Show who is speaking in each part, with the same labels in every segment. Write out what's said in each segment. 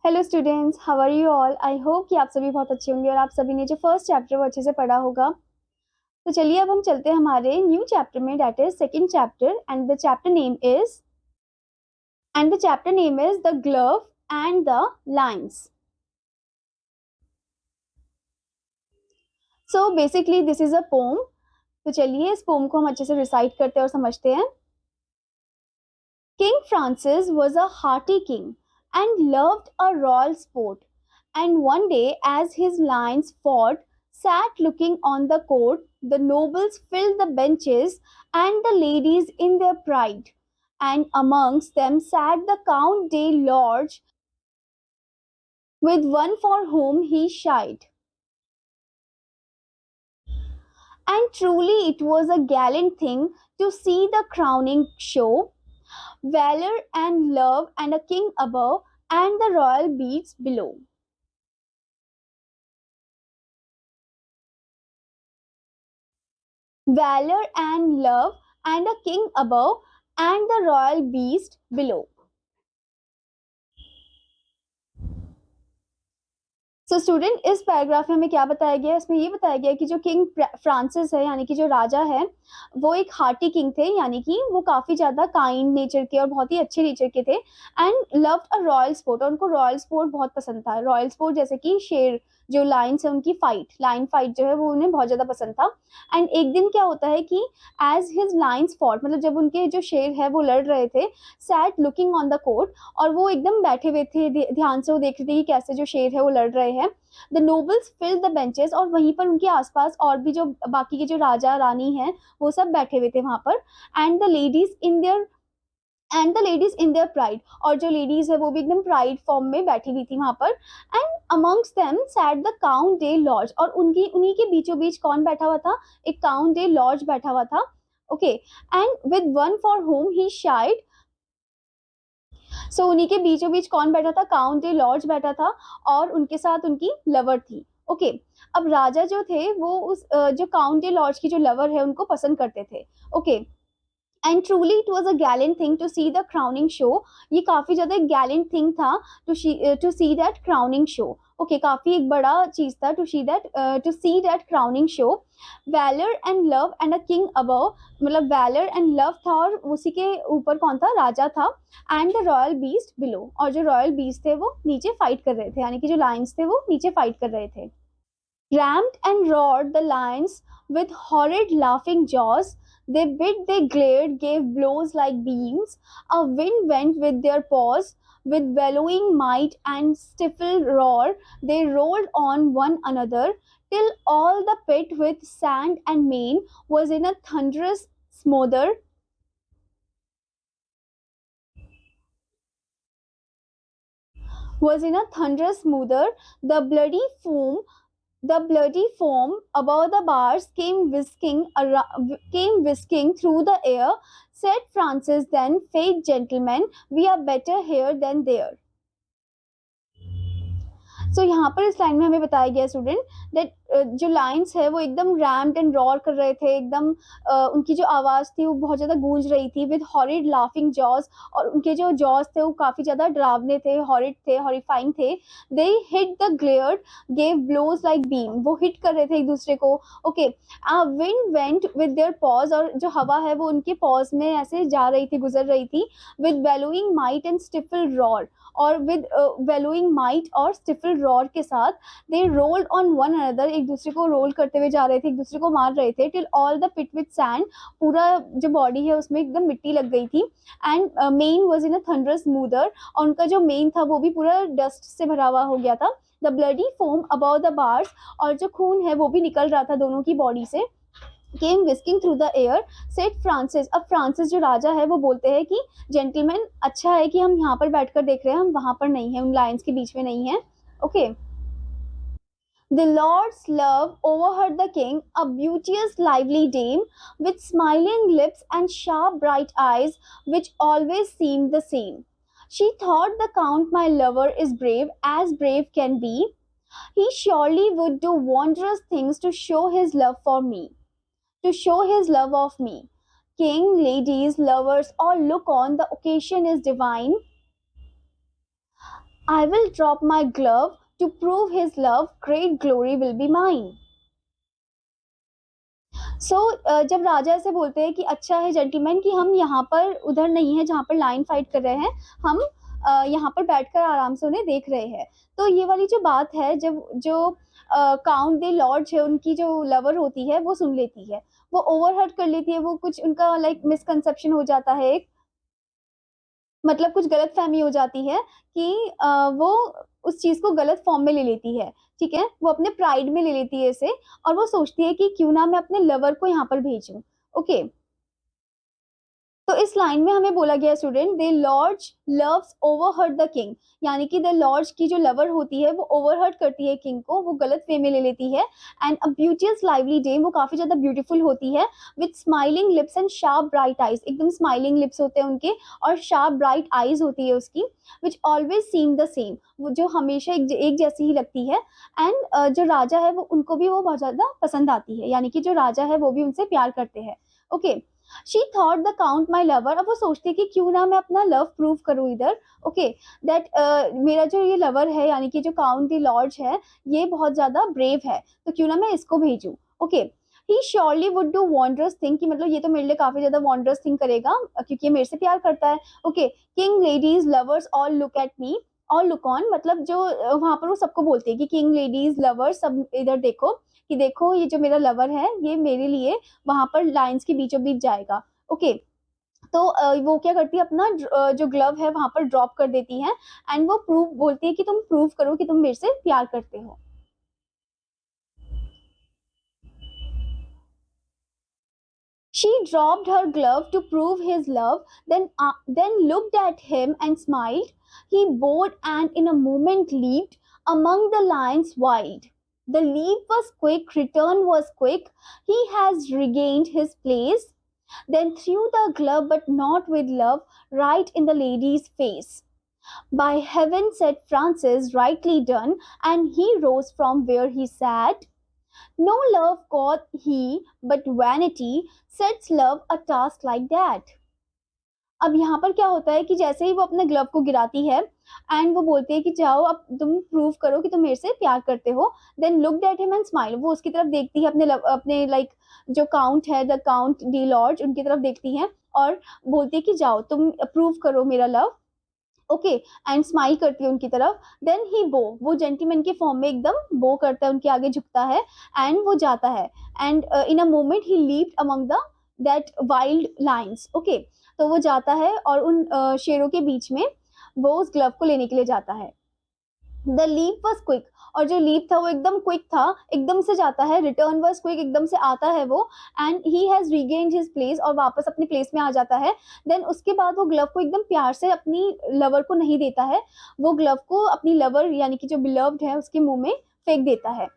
Speaker 1: Hello students, how are you all. I hope कि आप सभी बहुत अच्छे होंगे और आप सभी ने जो फर्स्ट चैप्टर वो अच्छे से पढ़ा होगा। तो चलिए अब हम चलते हैं हमारे न्यू चैप्टर में, that is second chapter and the chapter name is the glove and the lines. So basically this is a poem. तो चलिए इस पोम को हम अच्छे से रिसाइट करते हैं और समझते हैं। King Francis was a hearty king and loved a royal sport. And one day, as his lions fought, sat looking on the court, the nobles filled the benches and the ladies in their pride. And amongst them sat the Count de Lorge, with one for whom he shied. And truly, it was a gallant thing to see the crowning show, valor and love, and a king above, and the royal beasts below. Valor and love, and a king above, and the royal beast below. So student, इस paragraph में हमें क्या बताया गया है? इसमें ये बताया गया है कि जो किंग फ्रांसिस है, यानी कि जो राजा है, वो एक हार्टी किंग थे, यानी कि वो काफी ज्यादा काइंड नेचर के और बहुत ही अच्छे नेचर के थे। And loved a royal sport, और उनको रॉयल स्पोर्ट बहुत पसंद था। रॉयल स्पोर्ट जैसे कि शेर, जो लायंस है उनकी फाइट, लायन फाइट जो है वो उन्हें बहुत ज्यादा पसंद था। एंड एक दिन क्या होता है कि एज हिज लायंस फॉट, मतलब जब उनके जो शेर है वो लड़ रहे थे, sat looking on the court, और वो एकदम बैठे हुए थे, ध्यान से वो देख रहे थे कि कैसे जो शेर है वो लड़ रहे हैं। The nobles fill the benches, और वहीं पर उनके आसपास और भी जो बाकी के जो राजा रानी हैं वो सब बैठे हुए थे वहां पर। And the ladies in their pride, और जो लेडीज है वो भी एकदम प्राइड फॉर्म में बैठी हुई थी वहां पर। And amongst them sat the Count de Lorge, और उनकी उन्हीं के बीचों बीच कौन बैठा हुआ था? एक काउंट डे लॉर्ज बैठा हुआ था। Okay, and with one for home he shied. So उन्हीं के बीचों बीच कौन बैठा था? काउंट डे लॉर्ज बैठा था, और उनके साथ उनकी लवर थी। ओके, अब राजा जो थे वो उस जो काउंट डे लॉर्ज की जो लवर है उनको पसंद करते थे। Okay, and truly it was a gallant thing to see the crowning show. ये काफी ज्यादा एक गैलेंट थिंग था to see that crowning show. Okay, काफी एक बड़ा चीज था to see that crowning show. Valour and love and a king above, मतलब वैलर एंड लव था और उसी के ऊपर कौन था? राजा था। And the royal beast below, और जो रॉयल बीस्ट थे वो नीचे फाइट कर रहे थे, यानी कि जो लायंस थे वो नीचे फाइट कर रहे थे। Ramped and roared the lions with horrid laughing jaws. They bit, they glared, gave blows like beams. A wind went with their paws. With bellowing might and stifled roar, they rolled on one another, till all the pit with sand and mane was in a thunderous smother. Was in a thunderous smother. The bloody foam The bloody foam above the bars came whisking through the air. Said Francis, then, "Faith, gentlemen, we are better here than there." सो यहाँ पर इस line में हमें बताया गया student that जो lines है वो एकदम रैम्ड एंड रॉर कर रहे थे, एकदम उनकी जो आवाज थी वो बहुत ज्यादा गूंज रही थी। विद हॉरिड लाफिंग जॉज, और उनके जो जॉज थे वो काफी ज्यादा डरावने थे, हॉरिड थे, हॉरिफाइंग थे। They hit the glared, gave blows like beam, वो हिट कर रहे थे एक दूसरे को। Okay, wind went with their paws, और जो हवा है वो उनके पॉज में ऐसे जा रही थी, गुजर रही थी। With bellowing might and stifle roar, और विद वेलोइंग माइट और स्टिफल रॉर के साथ they rolled on one another, एक दूसरे को रोल करते हुए जा रहे थे, एक दूसरे को मार रहे थे। Till all the pit with sand, पूरा जो बॉडी है उसमें एकदम मिट्टी लग गई थी। And main was in a thunderous smoother, और उनका जो मेन था वो भी पूरा डस्ट से भरा हुआ हो गया था। The bloody foam about the bars, और जो खून है वो भी निकल रहा था दोनों की बॉडी से। Came whisking through the air. Said Francis, अब फ्रांसिस जो राजा है वो बोलते हैं कि जेंटलमैन, अच्छा है कि हम यहाँ पर बैठकर देख रहे हैं, हम वहां पर नहीं है, उन लायंस के बीच में नहीं है। Okay, the Lord's love overheard the king, a beauteous, lively dame, with smiling lips and sharp, bright eyes, which always seemed the same. She thought the count, my lover, is brave as brave can be. He surely would do wondrous things to show his love for me, to show his love of me. King, ladies, lovers, all look on, the occasion is divine. I will drop my glove to prove his love, great glory will be mine. जब राजा ऐसे बोलते हैं कि अच्छा है gentleman कि हम यहाँ पर उधर नहीं है जहाँ पर लाइन फाइट कर रहे हैं, हम यहाँ पर बैठकर आराम से उन्हें देख रहे हैं। तो ये वाली जो बात है जब जो काउंट द लॉर्ड्स है उनकी जो लवर होती है वो सुन लेती है। वो ओवरहर्ट कर लेती है, वो कुछ उनका लाइक मिसकंसेप्शन हो जाता है एक, मतलब कुछ गलतफ़हमी हो जाती है कि वो उस चीज़ को गलत फ़ॉर्म में ले लेती है, ठीक है? वो अपने प्राइड में ले लेती है इसे और वो सोचती है कि क्यों ना मैं अपने लवर को यहाँ पर भेजूँ, ओके? तो इस लाइन में हमें बोला गया student they lords loves overheard the king, यानी कि द लॉर्ड्स की जो लवर होती है वो ओवरहर्ट करती है किंग को, वो गलत वे में ले लेती है। And a beauty's lively day, वो काफी ज्यादा ब्यूटीफुल होती है with smiling lips and sharp bright eyes, एकदम स्माइलिंग लिप्स होते हैं उनके और शार्प ब्राइट आईज होती है उसकी, which always seem the same, वो जो हमेशा एक जैसी ही लगती है। एंड जो राजा है वो उनको भी वो बहुत ज्यादा पसंद आती है, यानी कि जो राजा है वो भी उनसे प्यार करते हैं, okay. She thought the count my lover, अब वो सोचती है कि क्यों ना मैं अपना लव प्रूव करूँ इधर, ओके, दैट मेरा जो ये लवर है यानी कि जो काउंट द लॉर्ड्स है ये बहुत ज्यादा ब्रेव है, तो क्यों ना मैं इसको भेजूं, okay. He surely would do wondrous thing, कि मतलब ये तो मेरे लिए काफी ज्यादा वॉन्डरस थिंग करेगा क्योंकि ये मेरे से प्यार करता है, okay. King ladies lovers all look at me और लुक ऑन, मतलब जो वहां पर वो सबको बोलते हैं कि किंग लेडीज लवर्स सब इधर देखो, कि देखो ये जो मेरा लवर है ये मेरे लिए वहां पर लाइंस के बीचों बीच जाएगा, ओके। तो वो क्या करती है अपना जो ग्लव है वहां पर ड्रॉप कर देती है एंड वो प्रूव बोलती है कि तुम प्रूव करो कि तुम मेरे से प्यार करते हो। She dropped her glove to prove his love, then looked at him and smiled. He bowed and in a moment leaped among the lions wild. The leap was quick, return was quick. He has regained his place. Then threw the glove, but not with love, right in the lady's face. By heaven, said Francis, rightly done, and he rose from where he sat. No love got he, but vanity sets love a task like that. अब यहाँ पर क्या होता है कि जैसे ही वो अपने ग्लव को गिराती है एंड वो बोलती है कि जाओ अब तुम प्रूव करो कि तुम मेरे से प्यार करते हो, then looked at him and smile, वो उसकी तरफ देखती है अपने लाइक जो काउंट है द काउंट डी लॉर्ड उनकी तरफ देखती है और बोलती है कि जाओ तुम प्रूव करो मेरा लव, ओके, एंड स्माइल करती है उनकी तरफ। देन ही बो, वो जेंटलमैन के फॉर्म में एकदम बो करता है, उनके आगे झुकता है एंड वो जाता है and in a moment he leaped among the that wild lines, okay. तो वो जाता है और उन शेरों के बीच में वो उस ग्लव को लेने के लिए जाता है। द लीप वॉज क्विक, और जो लीप था वो एकदम क्विक था, एकदम से जाता है, रिटर्न वॉज क्विक, एकदम से आता है वो, and he has regained his place, और वापस अपने प्लेस में आ जाता है। देन उसके बाद वो ग्लव को एकदम प्यार से अपनी लवर को नहीं देता है, वो ग्लव को अपनी लवर यानी कि जो बिलव्ड है उसके मुंह में फेंक देता है।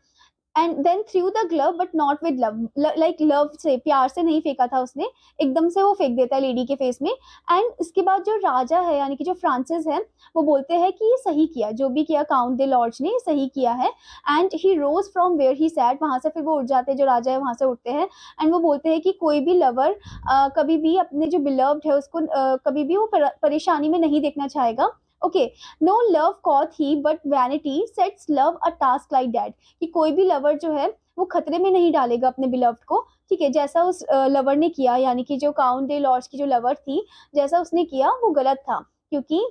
Speaker 1: And then threw the glove but not with love, like love से प्यार से नहीं फेंका था उसने, एकदम से वो फेंक देता है लेडी के फेस में। एंड इसके बाद जो राजा है यानी कि जो फ्रांसिस है वो बोलते हैं कि ये सही किया, जो भी किया काउंट दे लॉर्ड्स ने सही किया है। And he rose from where he sat, वहां से फिर वो उठ जाते हैं, जो राजा है वहां से उठते हैं एंड वो बोलते हैं कि कोई भी लवर कभी भी अपने जो बिलव्ड है उसको कभी भी वो परेशानी में नहीं देखना चाहेगा, okay. No love quoth he but vanity sets love a task like that, कि कोई भी लवर जो है वो खतरे में नहीं डालेगा अपने बिलव्ड को, ठीक है, जैसा उस लवर ने किया, यानी कि जो काउंट डे लॉर्ड्स की जो लवर थी जैसा उसने किया वो गलत था, क्योंकि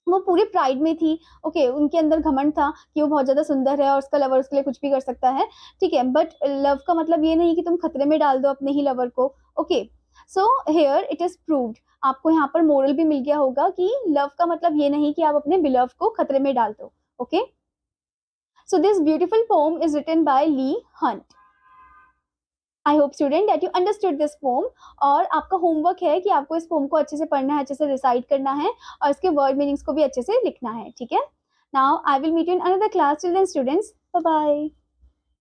Speaker 1: वो पूरे प्राइड में थी, ओके, उनके अंदर घमंड था कि वो बहुत ज्यादा सुंदर है और उसका लवर उसके लिए कुछ भी कर सकता है, ठीक है, बट लव का मतलब ये नहीं कि तुम खतरे में डाल दो अपने ही लवर को, okay. So here it is proved, आपको यहाँ पर मोरल भी मिल गया होगा कि लव का मतलब ये नहीं कि आप अपने बिलव को खतरे में डाल दो, okay. So this beautiful poem is written by Leigh Hunt. I hope student that you understood this poem, और आपका होमवर्क है कि आपको इस पोम को अच्छे से पढ़ना है, अच्छे से रिसाइट करना है और इसके वर्ड मीनिंग्स को भी अच्छे से लिखना है, ठीक है। Now I will meet you in another class, children students, bye bye.